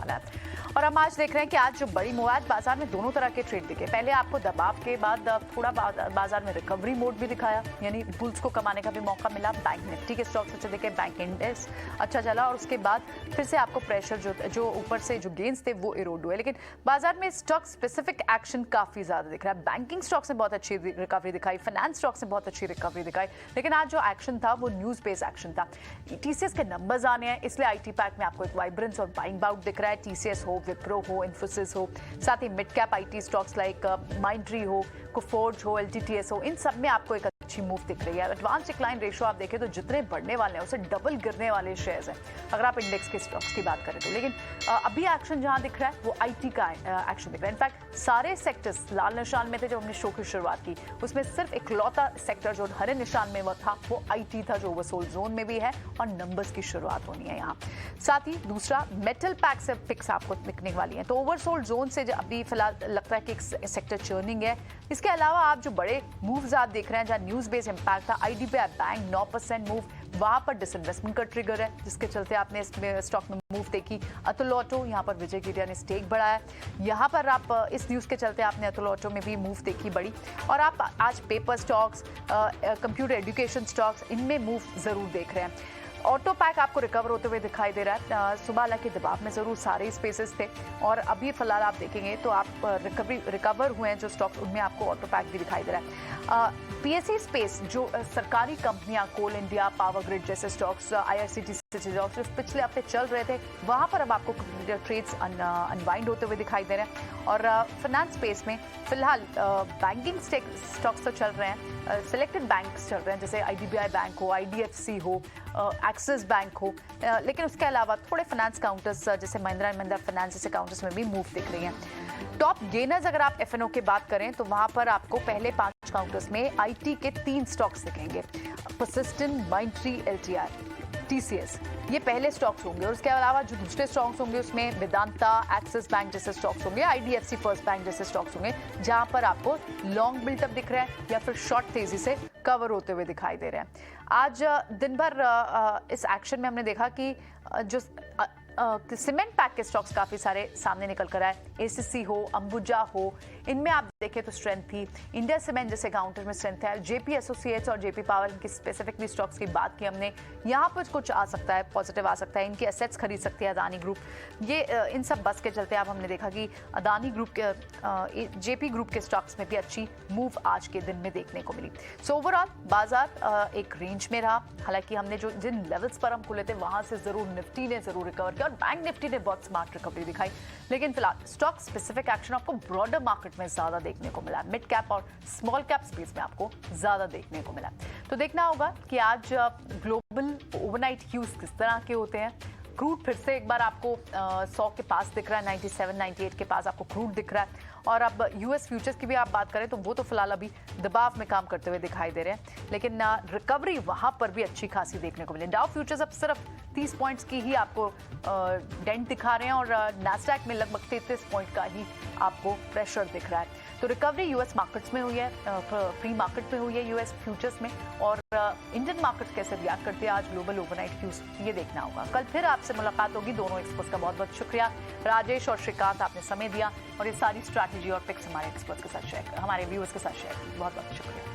वाला है। और हम आज देख रहे हैं कि आज जो बड़ी मूव है, बाजार में दोनों तरह के ट्रेड दिखे। पहले आपको दबाव के बाद थोड़ा बाजार में रिकवरी मोड भी दिखाया, यानी बुल्स को कमाने का भी मौका मिला। बैंक निफ्टी के स्टॉक्स अच्छे दिखे, बैंक इंडेक्स अच्छा चला और उसके बाद फिर से आपको प्रेशर जो ऊपर से जो गेन्स थे वो इरोड हुए। लेकिन बाजार में स्टॉक स्पेसिफिक एक्शन काफी ज्यादा दिख रहा है। बैंकिंग स्टॉक्स ने बहुत अच्छी रिकवरी दिखाई, फाइनेंस स्टॉक्स ने बहुत अच्छी रिकवरी दिखाई, लेकिन आज जो एक्शन था वो न्यूज बेस्ड एक्शन था। टीसीएस के नंबर्स आने हैं, इसलिए आईटी पैक में आपको एक वाइब्रेंस और बाइंग बाउट दिख रहा है। टीसीएस हो, विप्रो हो, इन्फोसिस हो, साथ ही mid cap IT stocks like Mindtree हो, कोफोर्ज हो, एलटीटीएस हो, इन सब में आपको एक अच्छी मूव दिख रही है। एडवांस डिक्लाइन रेशियो आप देखें तो जितने बढ़ने वाले हैं उससे डबल गिरने वाले शेयर्स हैं अगर आप इंडेक्स के स्टॉक्स की बात करें तो। लेकिन अभी एक्शन जहां दिख रहा है वो आईटी का एक्शन दिख रहा है। इनफैक्ट सारे सेक्टर्स लाल निशान में थे जब हमने शो की शुरुआत की, उसमें सिर्फ इकलौता सेक्टर जो हरे निशान में वो था वो आईटी था, जो ओवरसोल्ड जोन में भी है और नंबर्स की शुरुआत होनी है यहाँ। साथ ही दूसरा मेटल पैक से पिक्स आपको दिखने वाली है, तो ओवरसोल्ड जोन से अभी फिलहाल लगता है कि एक सेक्टर चर्निंग है। इसके अलावा आप जो बड़े मूव्स आप देख रहे हैं जहाँ न्यूज बेस्ड इंपैक्ट था, आईडीबीआई बैंक 9% मूव, वहां पर डिसइन्वेस्टमेंट का ट्रिगर है जिसके चलते आपने इसमें स्टॉक में मूव देखी। अतुल ऑटो, यहाँ पर विजय गिरिया ने स्टेक बढ़ाया, यहाँ पर आप इस न्यूज के चलते आपने अतुल ऑटो में भी मूव देखी बड़ी। और आप आज paper stocks, computer education stocks, इनमें मूव जरूर देख रहे हैं। ऑटो पैक आपको रिकवर होते हुए दिखाई दे रहा है। सुबह हालांकि दबाव में जरूर सारे स्पेसेस थे और अभी फिलहाल आप देखेंगे तो आप रिकवर हुए हैं जो स्टॉक्स, उनमें आपको ऑटो पैक भी दिखाई दे रहा है। पीएसई स्पेस जो सरकारी कंपनियां, कोल इंडिया, पावर ग्रिड जैसे स्टॉक्स, आईआरसीटीसी स्टॉक्स पिछले हफ्ते चल रहे थे, वहां पर अब आपको ट्रेड्स अनवाइंड होते हुए दिखाई दे रहे हैं। और फाइनेंस स्पेस में फिलहाल बैंकिंग स्टॉक्स तो चल रहे हैं, सिलेक्टेड बैंक्स चल रहे हैं जैसे आईडीबीआई बैंक हो, आईडीएफसी हो, एक्सिस बैंक हो, लेकिन उसके अलावा थोड़े फाइनेंस काउंटर्स जैसे महिंद्रा एंड महिंद्रा फाइनेंस जैसे काउंटर्स में भी मूव दिख रही हैं। टॉप गेनर्स अगर आप एफएनओ की बात करें तो वहां पर आपको पहले 5 काउंटर्स में आईटी के 3 स्टॉक्स दिखेंगे, परसिस्टेंट, माइंडट्री, एलटीआई, टीसीएस, ये पहले स्टॉक्स होंगे। और उसके अलावा जो दूसरे स्टॉक्स होंगे उसमें वेदांता, एक्सिस बैंक जैसे स्टॉक्स होंगे, आईडीएफसी फर्स्ट बैंक जैसे स्टॉक्स होंगे, जहां पर आपको लॉन्ग बिल्टअप दिख रहा है या फिर शॉर्ट तेजी से कवर होते हुए दिखाई दे रहे हैं। आज दिन भर इस एक्शन में हमने देखा कि जो सीमेंट पैक के स्टॉक्स काफी सारे सामने निकल कर आए, एसीसी हो, अंबुजा हो, इनमें आप देखें तो स्ट्रेंथ थी। इंडिया सीमेंट जैसे काउंटर में स्ट्रेंथ है। जेपी एसोसिएट्स और जेपी पावर, इनकी स्पेसिफिकली स्टॉक्स की बात की हमने, यहाँ पर कुछ आ सकता है, पॉजिटिव आ सकता है, इनके एसेट्स खरीद सकती है अदानी ग्रुप। ये इन सब बस के चलते आप हमने देखा कि अदानी ग्रुप के, जेपी ग्रुप के स्टॉक्स में भी अच्छी मूव आज के दिन में देखने को मिली। सो ओवरऑल बाजार एक रेंज में रहा। हालांकि हमने जो जिन लेवल्स पर हम खुले थे वहां से जरूर निफ्टी ने जरूर रिकवर किया और बैंक निफ्टी ने बहुत स्मार्ट रिकवरी दिखाई, लेकिन फिलहाल स्टॉक स्पेसिफिक एक्शन आपको ब्रॉडर मार्केट में ज्यादा देखने को मिला, मिड कैप और स्मॉल कैप स्पेस में आपको ज्यादा देखने को मिला। तो देखना होगा कि आज ग्लोबल ओवरनाइट ह्यूज किस तरह के होते हैं। क्रूड फिर से एक बार आपको 100 के पास दिख रहा है, 97, 98 के पास आपको क्रूड दिख रहा है। और अब यूएस फ्यूचर्स की भी आप बात करें तो वो तो फिलहाल अभी दबाव में काम करते हुए दिखाई दे रहे हैं, लेकिन रिकवरी वहां पर भी अच्छी खासी देखने को मिली। डाउ फ्यूचर्स अब सिर्फ 30 पॉइंट्स की ही आपको डेंट दिखा रहे हैं और नैस्डैक में लगभग 33 पॉइंट का ही आपको प्रेशर दिख रहा है। तो रिकवरी यूएस मार्केट्स में हुई है, फ्री मार्केट में हुई है यूएस फ्यूचर्स में, और इंडियन मार्केट्स कैसे रिएक्ट करते हैं आज ग्लोबल ओवरनाइट ह्यूज, ये देखना होगा। कल फिर आपसे मुलाकात होगी। दोनों एक्सपर्ट्स का बहुत बहुत शुक्रिया, राजेश और श्रीकांत, आपने समय दिया और ये सारी स्ट्रैटेजी और पिक्स हमारे एक्सपर्ट्स के साथ शेयर, हमारे व्यूअर्स के साथ शेयर, बहुत बहुत शुक्रिया।